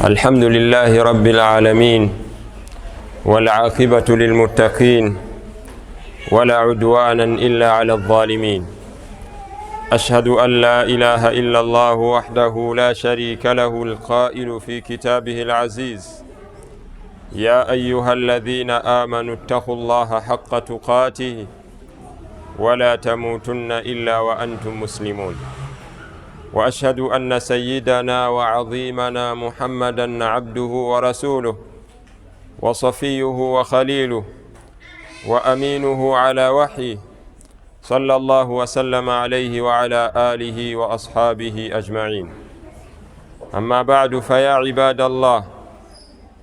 الحمد لله رب العالمين والعاقبة للمتقين ولا عدوانا إلا على الظالمين. أشهد أن لا إله إلا الله وحده لا شريك له القائل في كتابه العزيز: يا أيها الذين آمنوا اتقوا الله حق تقاته ولا تموتن إلا وأنتم مسلمون. وأشهد أن سيدنا وعظيمنا محمدًا عبده ورسوله وصفيه وخليله وأمينه على وحيه، صلى الله وسلم عليه وعلى آله وأصحابه أجمعين. أما بعد، فيا عباد الله،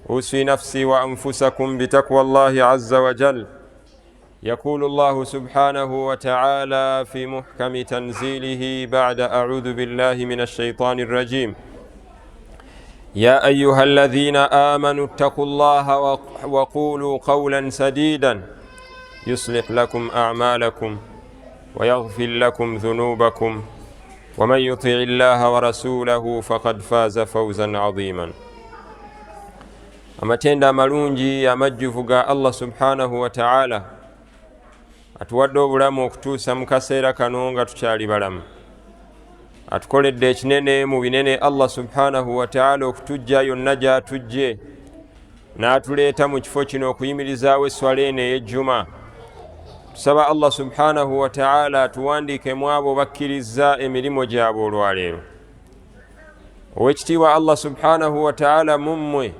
أوصي نفسي وأنفسكم بتقوى الله عز وجل. يقول الله سبحانه وتعالى في محكم تنزيله بعد أعوذ بالله من الشيطان الرجيم: يا أيها الذين آمنوا اتقوا الله وقولوا قولا سديدا يصلح لكم أعمالكم ويغفر لكم ذنوبكم ومن يطع الله ورسوله فقد فاز فوزا عظيما. Amatenda amalungi amajjuvu ga Allah subhanahu wa ta'ala atuwadde obulamu okutuusa mu kaseera kano nga tukyali balamu. Atukoledde ekinene mu binene Allah subhanahu wa ta'ala okutujja yonna gy'atujje n'atuleeta mu kifo kino okuyimirizaawo esswala eno ey'ejjuma. Tusaba Allah subhanahu wa ta'ala atuwandiike mu abo bakkiriza emirimu gyabwe olwaleero. Owekitiibwa Allah subhanahu wa ta'ala mummwe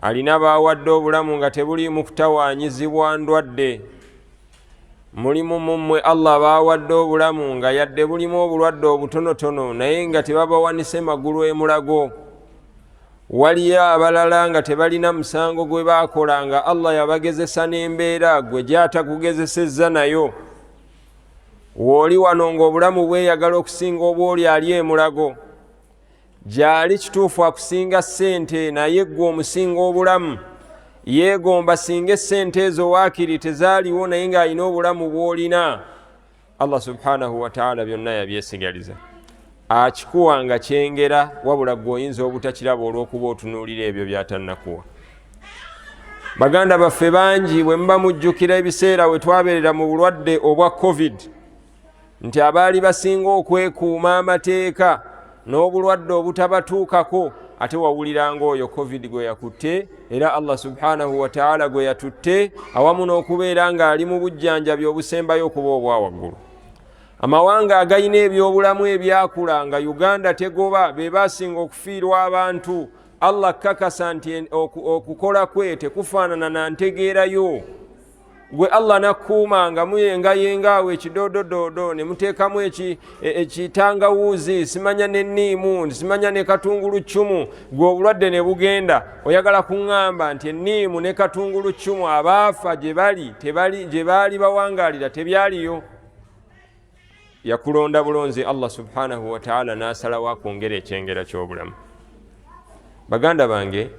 alina baawadde obulamu nga tebuliimu kutawaanyizibwa ndwadde. Mulimu mummwe Allah baawadde obulamu nga yadde bulimu obulwadde obutonotono naye nga tebabawanise magulu emulago. Waliyo abalala nga tebalina musango gwe baakola nga Allah yabagezesa n'embeera gwe gy'atakugezesezza nayo. W'oli wano ng'obulamu bweyagala okusinga oba oli ali emulago, gyali kituufu akusinga ssente naye ggwe omusinga obulamu. Yeegomba singa essente ezo waakiri tezaaliwo naye ng'alina obulamu bw'olina. Allah subhanahu wa ta'ala byonna yabyesigaliza, akikuwa nga kyengera, wabula ggwe oyinza obutakiraba olw'okuba otunuulira ebyo by'atannakuwa. Baganda baffe bangi bwe muba mujjukira ebiseera we twabeerera mu bulwadde obwa COVID, nti abaali basinga okwekuuma amateeka n'obulwadde obutabatuukako, ate wawuliranga oyo COVID gwe yakutte, era Allah subhanahu wa ta'ala gwe yatutte, awamu n'okubeera ng'ali mu bujjanjabi obusembayo okuba obwa waggulu. Amawanga agayina ebyobulamu ebyakula nga Uganda tegoba, be basinga okufiirwa abantu. Allah kakasa nti okukola kwe tekufaanana na ntegeerayo. Gwe Allah nakuuma nga muyengayenga awo ekidoododdoodo ne muteekamu ekitangawuuzi, simanya n'enniimu, simanya ne katunguluccumu, gwe obulwadde ne bugenda. Oyagala kuŋŋamba nti enniimu ne katunguluccumu abaafa gye baali bawangaalira tebyaliyo? Yakulonda bulonzi Allah subhanahu wa ta'ala n'asalawo akwongera ekyengera ky'obulamu. Baganda bange,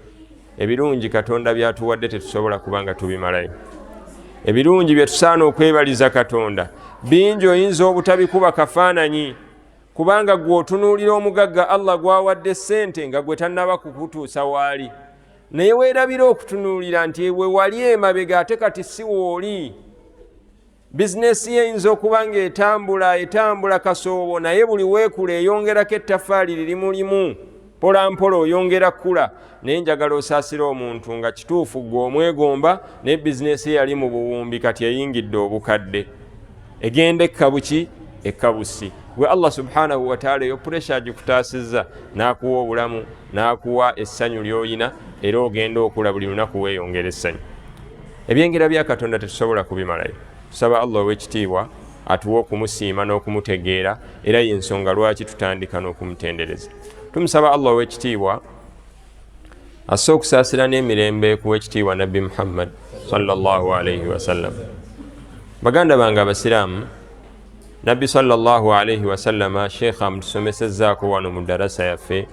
ebirungi Katonda byatuwadde tetusobola kubanga tubimalayo. Ebirungi bye tusaana okwebaliza Katonda bingi oyinza obutabikuba kafaananyi, kubanga gwe otunuulira omugagga Allah gwawadde ssente nga gwe tannaba kukutuusa waali, naye weerabira okutunuulira nti we wali emabega ate kati si wooli. Bizinesi ye eyinza okuba nga etambula kasoobo, naye buli weekula eyongerako ettafaali lirimu limu, mpola mpola oyongera kula. Naye njagala osaasira omuntu nga kituufu gwe omwegomba, naye bizinesi yali mu buwumbi kati eyingidde obukadde, egenda ekkabuki ekkabusi. Gwe Allah subhanahu wa ta'ala yo puresha agikutaasizza, n'akuwa obulamu, n'akuwa essanyu ly'oyina, era ogenda okula buli lunaku weeyongera essanyu. Ebyengera bya Katonda tetusobola kubimalayo. Tusaba Allah ow'ekitiibwa atuwe okumusiima n'okumutegeera, era y'ensonga lwaki tutandika n'okumutendereza. Tumusaba Allah ow'ekitiibwa asse okusaasira n'emirembe ku w'ekitiibwa Nabbi Muhammad sallallahu alayhi wa sallam. Baganda bange abasiraamu, Nabbi sallallahu alayhi wa sallama Sheikh amutusomesezzaako wano mu darasa yaffe,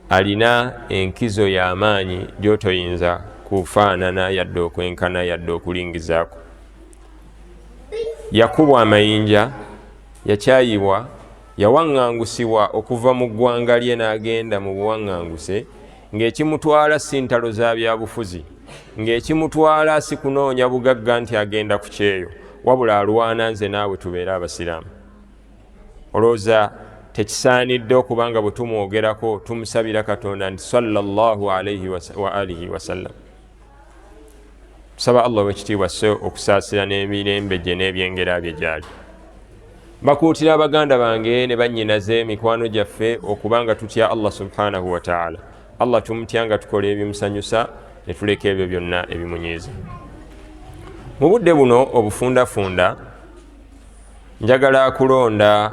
alina enkizo y'amaanyi gy'otoyinza kufaanana yadde okwenkana yadde okulingizaako. Yakubwa amayinja, yakyayibwa, yawaŋŋangusibwa okuva mu ggwanga lye n'agenda mu buwaŋŋanguse ng'ekimutwala si ntalo za byabufuzi, ng'ekimutwala si kunoonya bugagga nti agenda ku kyeyo, wabula alwana nze naawe tubeere abasiraamu. Olowooza tekisaanidde okubanga bwe tumwogerako tumusabira Katonda nti sallallahu alaihi wa alihi wasallam. Tusaba Allah w'ekitiibwa so okusaasira n'emirembe gye n'ebyengera bye gyali. Mbakuutira abaganda bange ne bannyinaze mikwano gyaffe okubanga tutya Allah subhanahu wa ta'ala. Allah tumutya nga tukola ebimusanyusa ne tuleka ebyo byonna ebimunyiiza. Mu budde buno obufundafunda njagala kulonda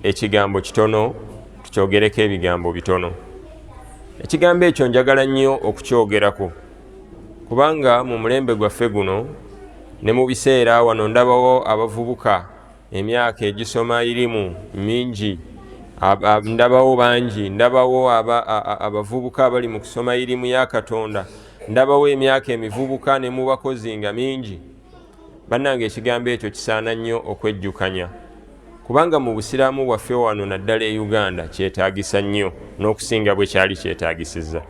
ekigambo kitono tukyogereko ebigambo bitono. Ekigambo ekyo njagala nnyo okukyogerako kubanga mu mulembe gwaffe guno ne mu biseera wano ndabawo abavubuka emyaka egisoma irimu mingi, ndabawo bangi, ndabawo abavubuka abali mu kusoma irimu ya Katonda, ndabawo emyaka emivubuka ne mu bakozi nga mingi. Bannange ekigambo ekyo kisaana nnyo okwejjukanya kubanga mu busiraamu bwaffe wano naddala e Uganda kyetaagisa nnyo n'okusinga bwe kyali kyetaagisizza.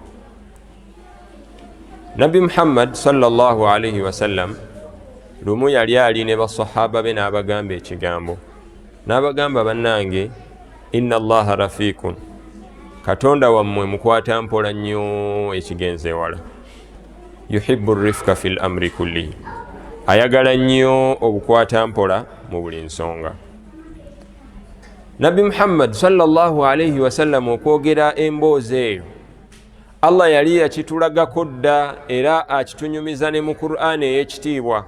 Nabbi Muhammad sallallahu alaihi wasallam lumu yali ali ne basahaba be n'abagamba ekigambo, n'abagamba bannange, inna Allaha rafiqun, Katonda wammwe mukwata mpola nnyo ekigenze wala, yuhibbu rifqa fil amri kullihi, ayagala nnyo obukwata mpola mu buli nsonga. Nabbi Muhammad sallallahu alaihi wasallam okwogera emboozi eyo Allah yali yakitulagako dda era akitunyumiza ne mu Qur'an ey'ekitiibwa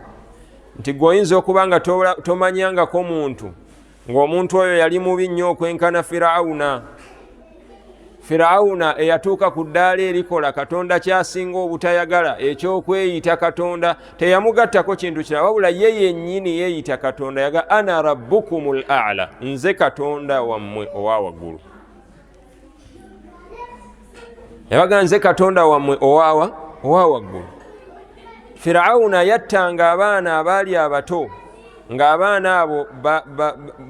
nti gwoyinza okuba nga tomanyangako muntu ng'omuntu oyo yali mubi nnyo okwenkana Firawuna eyatuuka ku ddaala erikola Katonda kyasinga obutayagala ekyokweyita Katonda. Teyamugattako kintu kirala wabula ye yennyini yeeyita Katonda, yaga ana rabbukumul a'la, nze Katonda wammwe owa waggulu. Yabaga nze Katonda wammwe owa waggulu. Firawuna yattanga abaana abaali abato, ng'abaana abo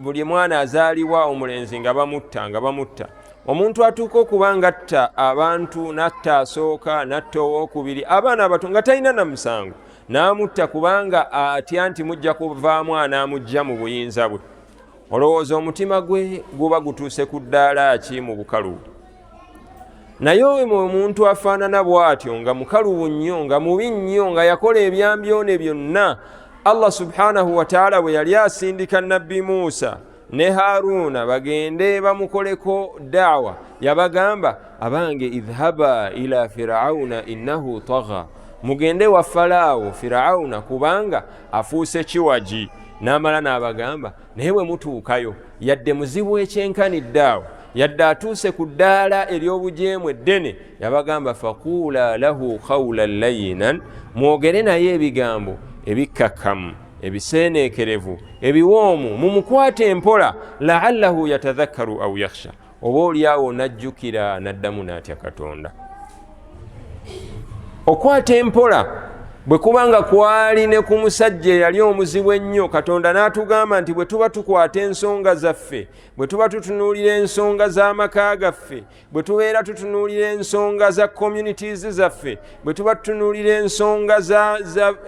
buli mwana azaalibwa omulenzi nga bamutta. Omuntu atuuka okuba ngatta abantu, natta asooka, natta owookubiri, abaana abato nga talina na musango, n'amutta kubanga atya nti mujja kuvaamu anaamujja mu buyinza bwe. Olowooza omutima gwe guba gutuuse ku ddaala ki mu bukalu? Naye omuntu afaanana bw'atyo nga mukalubu nnyo, nga mubi nnyo, nga yakola ebyambyone byonna, Allah subhanahu wa ta'ala bwe yali asindika Nabbi Musa ne Haruna bagende bamukoleko daawa, yabagamba abange idhhaba ila Firauna innahu tagha, mugende wa Farao Firauna kubanga afuuse kiwaji. N'amala n'abagamba naye bwe mutuukayo yadde muzibu ekyenkanidde awo, yadde atuuse ku ddaala ery'obujeemu eddene, yabagamba faquula lahu qawlan layyinan, mwogere naye ebigambo ebikkakkamu, ebiseeneekerevu, ebiwoomu, mumukwate empola, la'allahu yatadhakkaru aw yakhsha, oba oliawo najjukira n'addamu n'atya Katonda. Okwata empola bwe kubanga kwali ne ku musajja yali omuzibu ennyo, Katonda n'atugamba nti bwe tuba tukwata ensonga zaffe, bwe tuba tutunuulira ensonga z'amaka gaffe, bwe tubeera tutunuulira ensonga za communities zaffe, bwe tuba tutunuulira ensonga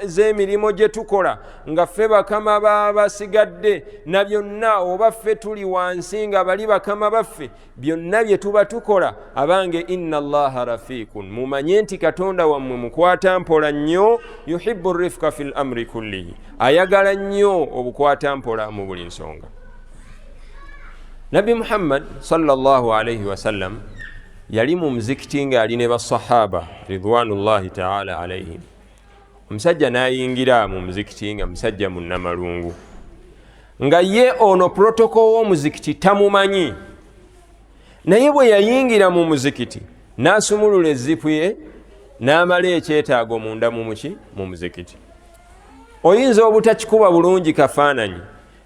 z'emirimu gye tukola nga ffe bakama basigadde na byonna, oba ffe tuli wansi nga bali bakama baffe, byonna bye tuba tukola, abange inna Allaha rafiqun, mumanye nti Katonda wammwe mukwata mpola nnyo, yuhibbu rifqa fil amri kullihi, ayagala nnyo obukwata mpola mu buli nsonga. Nabbi Muhammad sallallahu alaihi wasallam yali mu muzikiti ng'ali ne basahaba ridwanullahi ta'ala alaihim. Omusajja n'ayingira mu muzikiti nga musajja munnamalungu, nga ye ono protocol w'omuzikiti tamumanyi, naye bwe yayingira mu muzikiti n'asumulula ezzipu ye n'amala ekyetaago munda mu muzikiti. Oyinza obutakikuba bulungi kafaananyi,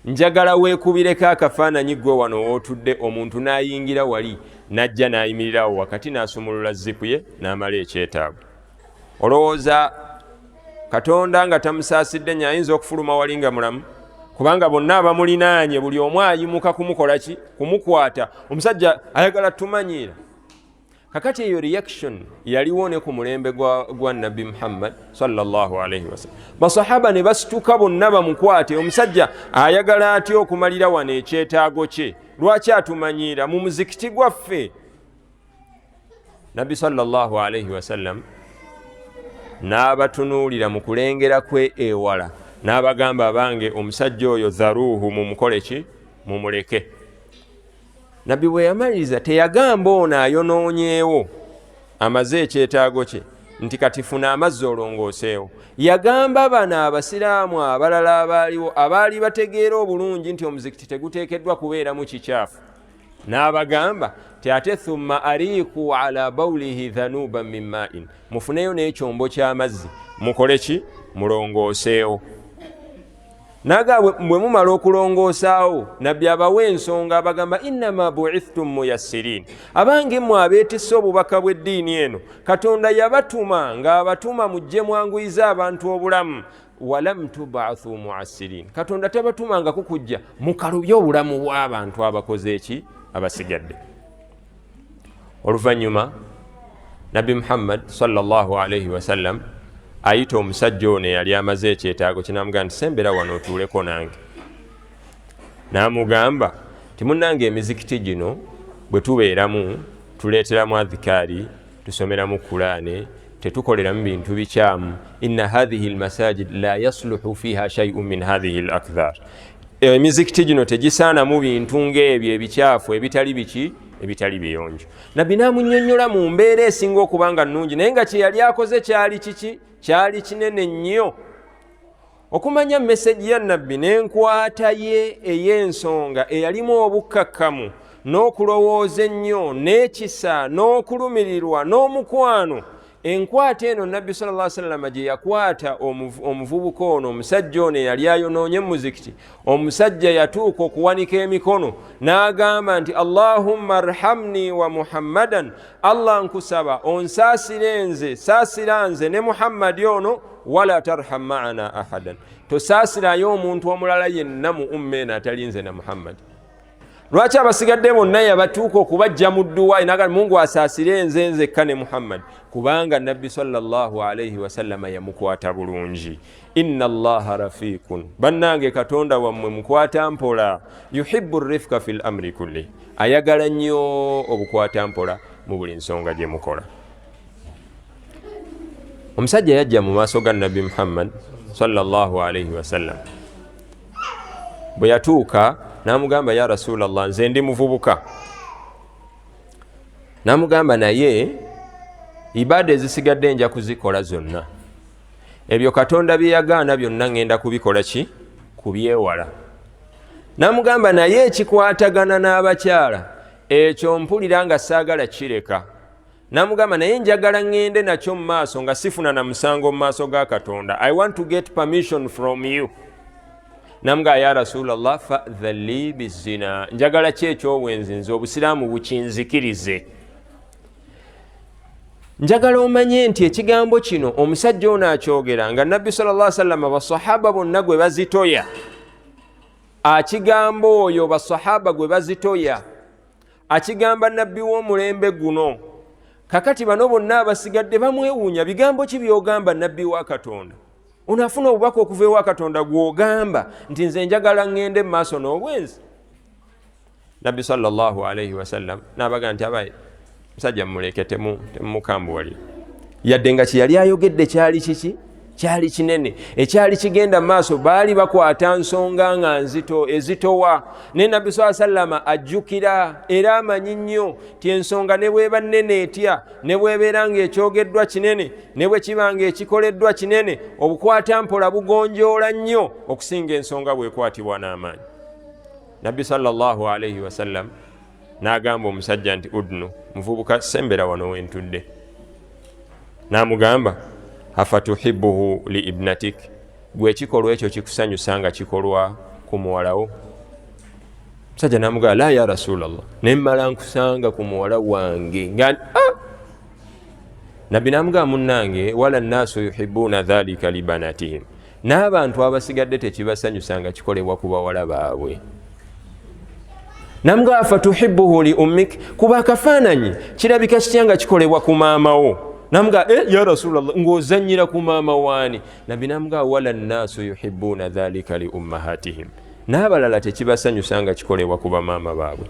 njagala weekubireko akafaananyi gwe wano wootudde, omuntu n'ayingira wali n'ajja n'ayimirirawo wakati n'asumulula zipu ye n'amala ekyetaago. Olowooza Katonda nga tamusaasidde nnyo ayinza okufuluma wali nga mulamu? kubanga bonna abamulinaanye buli omu ayimuka kumukola ki kumukwata. Omusajja ayagala tumanyira. Kakati eyo reaction yaliwo ne ku mulembe gwa Nabbi Muhammad sallallahu alayhi wasallam. Basahaba ne basituka bonna bamukwate. Omusajja ayagala atya okumalira wano ekyetaago kye, lwaki atumanyira mu muzikiti gwaffe? Nabbi sallallahu alayhi wasallam n'abatunuulira mu kulengera kwe ewala, n'abagamba abange omusajja oyo dharuhu mumukole ki mumuleke. Nabbi bwe yamaliriza teyagamba ono ayonoonyeewo amaze ekyetaago kye nti kati funa amazzi olongooseewo. Yagamba bano abasiraamu abalala abaaliwo abaali bategeera obulungi nti omuzikiti teguteekeddwa kubeeramu kikyafu, n'abagamba ti ate thumma ariiku ala bawlihi dhanuban min ma'in, mufuneyo n'ekyombo ky'amazzi mukole ki mulongooseewo. Naga bwe mumala okulongoosaawo, Nabbi abawa ensonga abagamba innama bu'ithtum muyassirin, abange mmwe abeetisse obubaka bw'eddiini eno Katonda yabatuma ng'abatuma mujje mwanguyiza abantu obulamu, walam tub'athu mu'assirin, Katonda tabatumanga kukujja mukalubye obulamu bw'abantu abakoze eki abasigadde. Oluvannyuma Nabbi Muhammad sallallahu alayhi wasallam ayita omusajja ono yali amaze ekyetaago kye, n'amugamba nti sembera wano otuuleko nange. N'amugamba ti munnange emizikiti gino bwe tubeeramu tuleeteramu adhikaari, tusomeramu Kulaani, tetukoleramu bintu bikyamu. Inna hadhihi almasajid la yasluhu fiha shay'un min hadhihi alakdhar, emizikiti gino tegisaanamu bintu ng'ebyo ebikyafu ebitali biki ebitali biyonjo. Nabbi n'amunnyonnyola mu mbeera esinga okubanga nnungi, naye nga kye yali akoze kyali kiki kyali kinene nnyo. Okumanya meseji ya Nabbi n'enkwata ye ey'ensonga eyalimu obukkakkamu n'okulowooza ennyo n'ekisa n'okulumirirwa n'omukwano, enkwata eno Nabbi sallallahu alayhi wasallam gye yakwata omuvubuka ono, omusajja ono yali ayonoonye mu muzikiti, omusajja yatuuka okuwanika emikono n'agamba nti Allahumma arhamni wa Muhammadan, Allah nkusaba onsaasire nze, saasira nze ne Muhammadi ono, wala tarham ma'ana ahadan, tosaasirayo omuntu omulala yenna mu umma eno atali nze na Muhammad. Lwaki abasigadde bonna yabatuuka okubajja mu dduwa naga Mungu asaasire nze nzekka ne Muhammad? Kubanga Nabbi sallallahu alayhi wasallam yamukwata bulungi. Inna Allaha rafiqun, bannange Katonda wammwe mukwata mpola, yuhibbu rifqa fil amri kulli, ayagala nnyo obukwata mpola mu buli nsonga gye mukola. Omusajja yajja mu maaso ga Nabbi Muhammad sallallahu alayhi wasallam. Bwe yatuuka n'amugamba ya Rasulallah, nze ndi muvubuka. N'amugamba naye ibada ezisigadde nja kuzikola zonna, ebyo Katonda bye yagaana byonna ngenda kubikola ki kubyewala. N'amugamba naye ekikwatagana n'abakyala ekyo mpulira nga saagala kireka. N'amugamba naye njagala ngende nakyo mu maaso nga sifuna na musango mu maaso ga Katonda. I want to get permission from you. Namga ya Rasulallah fa'dhali bizina, njagala ki ekyowenzi nze obusiraamu bukinzikirize. Njagala omanye nti ekigambo kino omusajja ono akyogera nga Nabbi sallallahu alayhi wasallam basahaba bonna gwe bazitoya, akigambo oyo basahaba gwe bazitoya, akigamba Nabbi w'omulembe guno. Kakati bano bonna abasigadde bamwewuunya, bigambo ki byogamba Nabbi wa Katonda? Unafuna obubaka okuva ewa Katonda gwogamba nti nze njagala ngende mu maaso n'obwenzi? Nabbi sallallahu alayhi wasallam n'abaga nti abaye musajja mmuleke temumukambuwalira. Yadde nga kye yali ayogedde kyali kiki kyali kinene, ekyali kigenda mu maaso baali bakwata nsonga nga nzito ezitowa. Ne Nabbi sallallahu alayhi wasallam ajjukira era amanyi nnyo ti ensonga ne bweba nnene etya, ne bwebeera ng'ekyogeddwa kinene, ne bwe kiba ng'ekikoleddwa kinene, obukwata mpola bugonjoola nnyo okusinga ensonga bwekwatibwa n'amaanyi. Nabbi sallallahu alayhi wasallam n'agamba omusajja nti udnu, muvubuka sembera wano wentudde. N'amugamba afatuhibbuhu li ibnatik, gwe ekikolwa ekyo kikusanyusa nga kikolwa ku muwalawo? Musajja n'amugamba la ya Rasulallah, nemmala nkusanga ku muwala wange nga Nabbi n'amugamba munnange wala nnaasu yuhibbuuna dhalika li banatihim, n'abantu abasigadde tekibasanyusanga kikolebwa ku bawala baabwe. Namugamba fatuhibbuhu li ummik, kuba akafaananyi kirabika kitya nga kikolebwa ku maama wo. Namugamba ya Rasulallah, ng'ozannyira ku maama waani? Nabbi namugamba wala nnaasu yuhibbuuna dhalika li ummahatihim, n'abalala tekibasanyusa nga kikolebwa ku bamaama baabwe.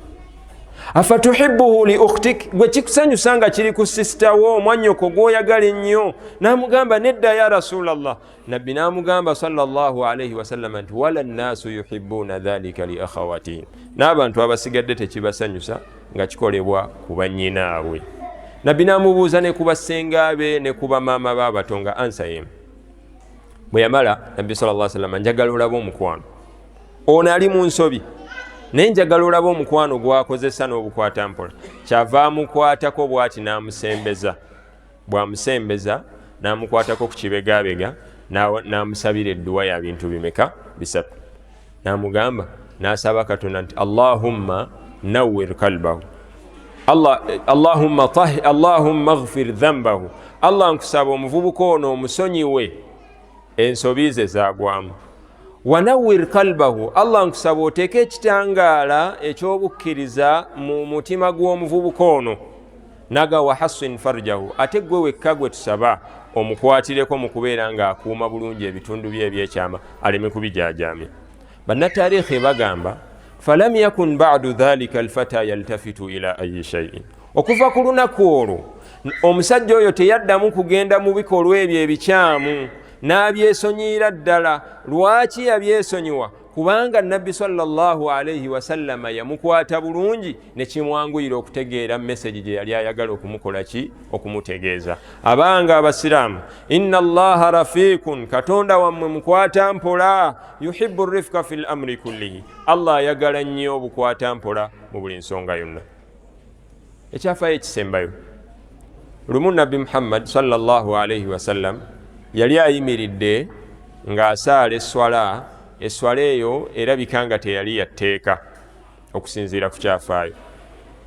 Afatuhibbuhu li ukhtik, gwe kikusanyusa nga kiri ku sisita wo mwannyoko gw'oyagala ennyo? N'amugamba nedda ya Rasulallah. Nabbi n'amugamba sallallahu alayhi wasallam nti wala nnaasu yuhibbuuna dhalika li akhawatihim, n'abantu abasigadde tekibasanyusa nga kikolebwa ku bannyinaabwe. Nabbi n'amubuuza ne ku bassenga be ne ku bamaama b'abato nga ansa yemu. Bwe yamala Nabbi sallallahu alayhi wasallam, njagala olabe omukwano ono ali mu nsobi, naye njagala olabe omukwano gwakozesa n'obukwata mpola. Kyava amukwatako bw'ati n'amusembeza, bw'amusembeza n'amukwatako ku kibegabega n'amusabira edduwa ya bintu bimeka? Bisatu. N'amugamba, n'asaba Katonda nti Allahumma nawwir kalbahu, Allahumma ghfir dhanbahu, Allah nkusaba omuvubuka ono omusonyiwe ensobi ze zagwamu. Wanawwir kalbahu, Allah nkusaba oteeke ekitangaala ekyobukkiriza mu mutima gw'omuvubuka ono. Naga wahassin farjahu, ate gwe wekka gwe tusaba omukwatireko mu kubeera ng'akuuma bulungi ebitundu bye ebyekyama, aleme kubijaajamya. Bannataarikhi bagamba falam yakun ba'du dhalika alfata yaltafitu ila ayi shay'in, okuva ku lunaku olwo omusajja oyo teyaddamu kugenda mu bikolwa ebyo ebikyamu, n'abyesonyiira ddala. Lwaki yabyesonyiwa? Kubanga Nabbi sallallahu alayhi wasallama yamukwata bulungi, ne kimwanguyira okutegeera message gye yali ayagala okumukola ki? Okumutegeeza. Abanga abasiraamu, inna allaha rafiqun, Katonda wammwe mukwata mpola, yuhibbu rifqa fil amri kullihi, Allah ayagala nnyo obukwata mpola mu buli nsonga yonna. Ekyafaayo ekisembayo, lumu Nabbi Muhammad sallallahu alayhi wasallam yali ayimiridde ng'asaala eswala eyo erabika nga teyali yatteeka okusinziira ku kyafaayo.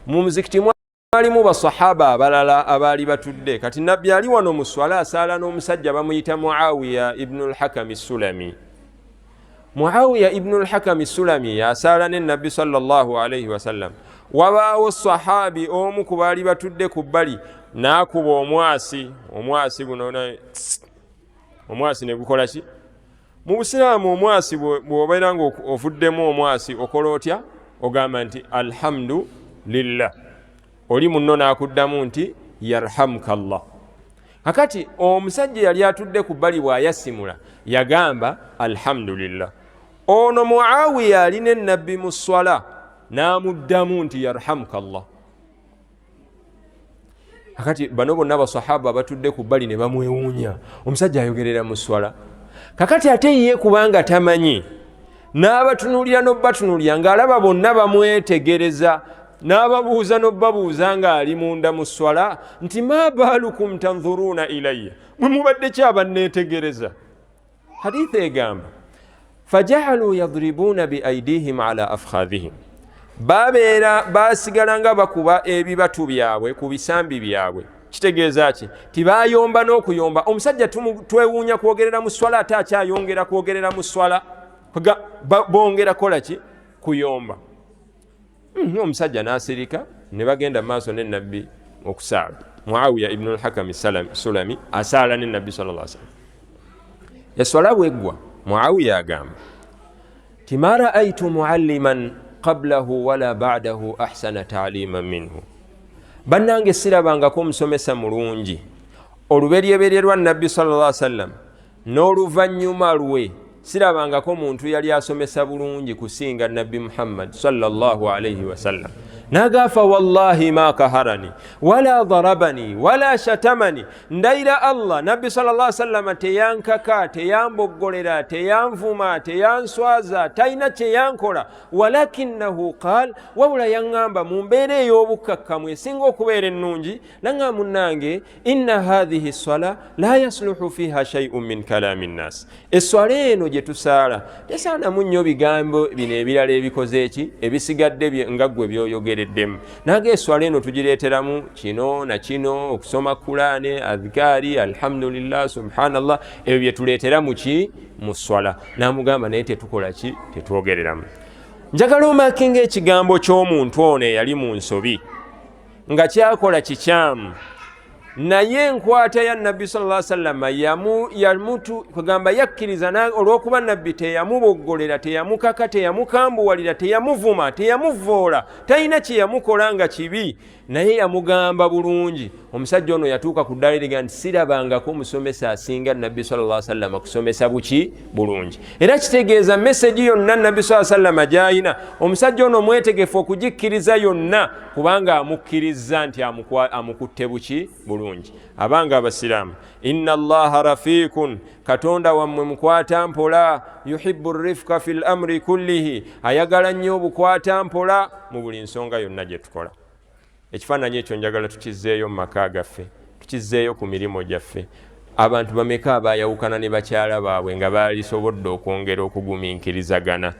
Mu muzikiti mwalimu basahaba abalala abaali batudde. Kati Nabbi ali wano mu swala asaala n'omusajja bamuyita Muawiya ibn al-Hakam as-Sulami. Muawiya ibn al-Hakam as-Sulami yasaala ne Nabbi sallallahu alayhi wasallam. Wabaawo sahabi omu ku baali batudde ku bbali n'akuba omwasi guno, omwasi ne gukola ki? Mu Busiraamu omwasi bw'obeera nga ovuddemu omwasi okola otya? Ogamba nti alhamdulillah. Oli munno n'akuddamu nti yarhamukallah. Kakati omusajja yali atudde ku bbali bw'ayasimula yagamba alhamdulillah. Ono Muawiya ali ne Nabbi mu swala n'amuddamu nti yarhamukallah. Kakati bano bonna abasahaba batudde ku bbali ne bamwewuunya, omusajja ayogerera mu swala. Kakati ate ye kubanga tamanyi, n'abatunulira n'obbatunulira ng'alaba bonna bamwetegereza, n'ababuuza n'obbabuuza ng'ali munda mu swala nti ma baalukum tanzuruuna ilayya, mwe mubadde ki abanneetegereza? Hadithi egamba fajahalu yadribuuna bi aidihim ala afkhadhihim, babeera basigala nga bakuba ebibatu byabwe ku bisambi byabwe. Kitegeeza ki? Tibayomba n'okuyomba. Omusajja twewuunya kwogerera mu swala ate akyayongera kwogerera mu swala, bongera kola ki? Kuyomba. Omusajja n'asirika ne bagenda maaso ne Nabbi okusaala. Muawiya ibn al-Hakam Sulami asaala ne Nabbi sallallahu alaihi wasallam. Eswala bweggwa Muawiya agamba ma ra'aytu mualliman qablahu wala ba'dahu ahsana ta'liman minhu, bannange sirabangako omusomesa mulungi oluberyeberye lwa Nabbi sallallahu alaihi wasallam n'oluvannyuma lwe sirabangako muntu yali asomesa bulungi kusinga Nabbi Muhammad sallallahu alaihi wasallam. Nagafa wallahi ma kaharani wala darabani wala shatamani, ndaira Allah Nabbi sallallahu alaihi wasallam teyankaka, teyamboggolera, teyanvuma, teyanswaza, talina kyeyankola, walakinahu qaal, wabula yaŋŋamba mu mbeera ey'obukkakkamu esinga okubeera ennungi, naŋŋamba munnange inna hadhihi swala la yasluhu fiha shay'un min kalami nnas, eswala eno gye tusaala tesaanamu nnyo bigambo bino ebirala ebikoze eki ebisigadde nga ggwe byoyogereddemu naga eswala eno tugireeteramu kino na kino okusoma Kurani adhikaari alhamdulillah subhanallah ebyo bye tuleetera mu ki mu swala n'amugamba naye tetukola ki tetwogereramu njagala omakinga ekigambo ky'omuntu ono eyali mu nsobi nga kyakola kikyamu naye enkwata ya nabbi sallallahu alaihi wasallam kugamba yakkiriza olw'okuba nabbi teyamuboggolera teyamukaka teyamukambuwalira teyamuvuma teyamuvoola talina kye yamukola nga kibi naye yamugamba bulungi omusajja ono yatuuka ku ddala eriga nti sirabangako omusomesa asinga nabbi sallallahu alaihi wasallam kusomesa buki bulungi era kitegeeza meseji yonna nabbi sallallahu alaihi wasallam gy'ayina omusajja ono mwetegefu okugikkiriza yonna kubanga amukkiriza nti amukutte buki bulungi abanga abasiraamu inna allaha rafiqun katonda wammwe mukwata mpola yuhibbu rifqa fil amri kullihi ayagala nnyo obukwata mpola mu buli nsonga yonna gye tukola ekifaananyi ekyo njagala tukizzeeyo mu maka gaffe tukizzeeyo ku mirimu gyaffe abantu bameka abayawukana ne bakyala baabwe nga baalisobodde okwongera okugumiikirizagana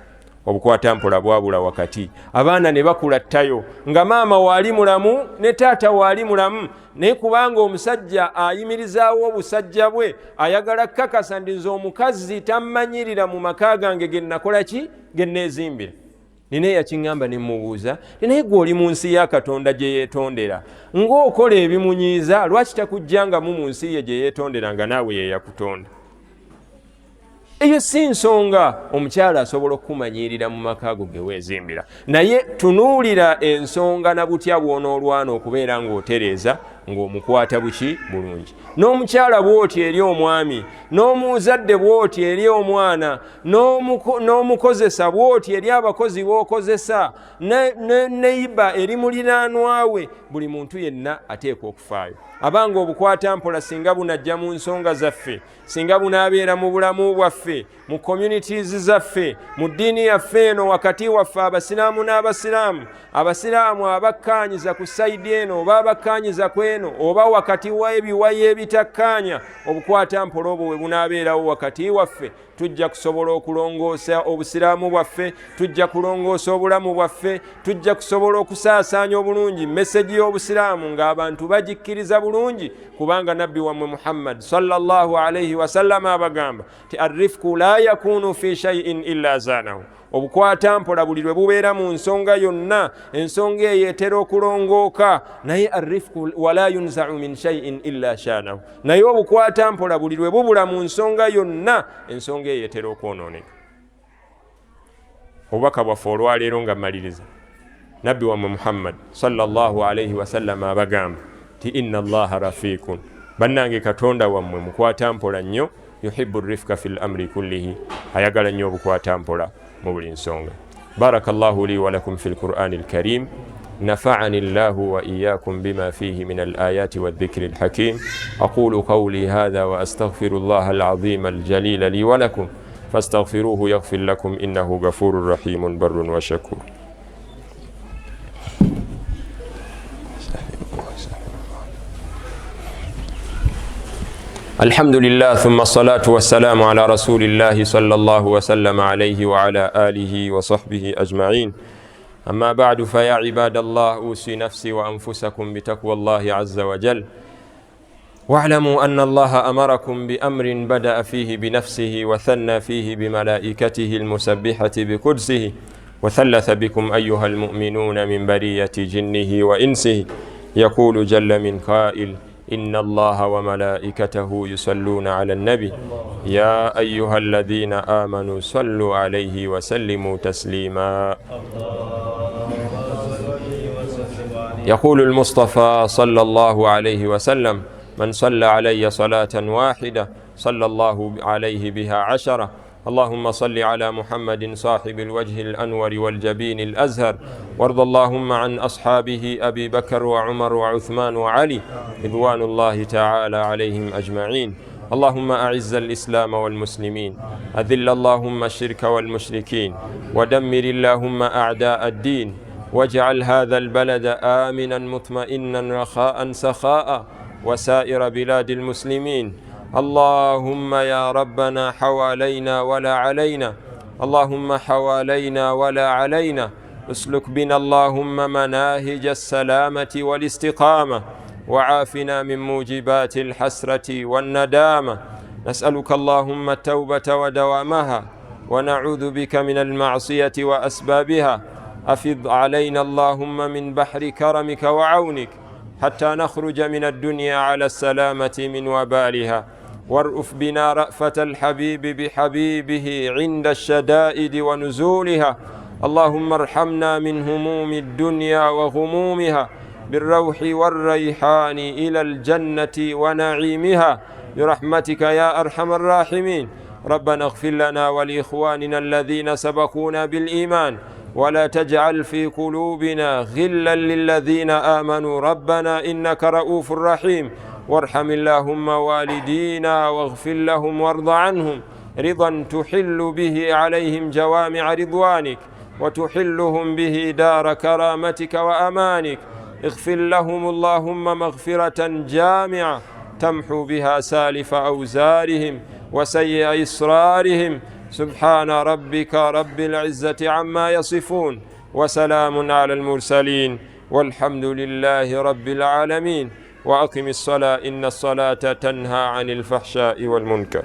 obukwata mpola bwabula wakati abaana ne bakula ttayo nga maama waali mulamu ne taata waali mulamu naye kubanga omusajja ayimirizaawo obusajja bwe ayagala kkakasa ndi nze omukazi tammanyirira mu maka gange ge nnakola ki ge nneezimbira nina yakiŋŋamba ne mubuuza naye gwe oli mu nsi ya katonda gye yeetondera ng'okola ebimunyiiza lwaki takujjangamu mu nsi ye gye yeetondera nga naawe ye yakutonda eyo si nsonga omukyala asobola okukumanyirira mu maka go ge weezimbira naye tunuulira ensonga na butya bw'onoolwana okubeera ng'otereeza ng'omukwata buki bulungi n'omukyala bw'oti eri omwami n'omuzadde bw'oti eri omwana n'omukozesa bw'oti eri abakozi b'okozesa neiba eri muliraanwawe buli muntu yenna ateekwa okufaayo abanga obukwata mpola singa bunajja mu nsonga zaffe singa bunaabeera mu bulamu bwaffe mu communities zaffe mu ddiini yaffe eno wakati waffe abasiraamu n'abasiraamu abasiraamu abakkaanyiza ku sayidi eno oba abakkaanyiza ku eno oba wakati w'ebiwayi ebitakkaanya obukwata mpola obwo bwe bunaabeerawo wakati waffe tujja kusobola okulongoosa obusiraamu bwaffe tujja kulongoosa obulamu bwaffe tujja kusobola okusaasaanya obulungi meseji y'obusiraamu ng'abantu bagikkiriza bulungi kubanga nabbi wammwe Muhammad sallallahu alaihi wasallam abagamba ti arrifku la yakunu fi shay'in illa zanahu obukwata mpola buli lwe bubeera mu nsonga yonna ensonga eyo etera okulongooka naye arrifku wala yunzau min shay'in illa shanahu naye obukwata mpola buli lwe bubula mu nsonga yonna ensonga eyo etera okwonooneka obubaka bwaffe olwaleero nga mmaliriza nabbi wammwe Muhammad sallallahu alaihi wasallam abagamba ti inna allaha rafiqun bannange katonda wammwe mukwata mpola nnyo yuhibbu rifqa fil amri kullihi ayagala nnyo obukwata mpola mu buli nsonga barakallahu li wa lakum fil qur'anil karim نفعني الله وإياكم بما فيه من الآيات والذكر الحكيم أقول قولي هذا وأستغفر الله العظيم الجليل لي ولكم فاستغفروه يغفر لكم إنه غفور رحيم بر وشكور الحمد لله ثم الصلاة والسلام على رسول الله صلى الله وسلم عليه وعلى آله وصحبه أجمعين أما بعد فيا عباد الله أوصي نفسي وأنفسكم بتقوى الله عز وجل واعلموا أن الله أمركم بأمر بدأ فيه بنفسه وثنى فيه بملائكته المسبحة بقدسه وثلث بكم أيها المؤمنون من برية جنه وإنسه يقول جل من قائل إن الله وملائكته يصلون على النبي يا أيها الذين آمنوا صلوا عليه وسلموا تسليما يقول المصطفى صلى الله عليه وسلم من صلى علي صلاة واحدة صلى الله عليه بها 10 اللهم صل على محمد صاحب الوجه الأنور والجبين الأزهر وارض اللهم عن أصحابه أبي بكر وعمر وعثمان وعلي رضوان الله تعالى عليهم أجمعين اللهم أعز الإسلام والمسلمين أذل اللهم الشرك والمشركين ودمر اللهم أعداء الدين واجعل هذا البلد آمنا مطمئنا رخاء سخاء وسائر بلاد المسلمين اللهم يا ربنا حوالينا ولا علينا، اللهم حوالينا ولا علينا. اسلك بنا اللهم مناهج السلامة والاستقامة، وعافنا من موجبات الحسرة والندامة. نسألك اللهم التوبة ودوامها، ونعوذ بك من المعصية وأسبابها. أفض علينا اللهم من بحر كرمك وعونك حتى نخرج من الدنيا على السلامة من وبالها، وارأف بنا رأفة الحبيب بحبيبه عند الشدائد ونزولها. اللهم ارحمنا من هموم الدنيا وغمومها بالروح والريحان إلى الجنة ونعيمها برحمتك يا أرحم الراحمين. ربنا اغفر لنا ولإخواننا الذين سبقونا بالإيمان، ولا تجعل في قلوبنا غلا للذين آمنوا ربنا إنك رؤوف رحيم. وارحم اللهم والدينا واغفر لهم وارض عنهم رضا تحل به عليهم جوامع رضوانك، وتحلهم به دار كرامتك وأمانك. اغفر لهم اللهم مغفرة جامعة تمحو بها سالف أوزارهم وسيء إصرارهم. سبحان ربك رب العزة عما يصفون، وسلام على المرسلين، والحمد لله رب العالمين. وأقم الصلاة إن الصلاة تنهى عن الفحشاء والمنكر.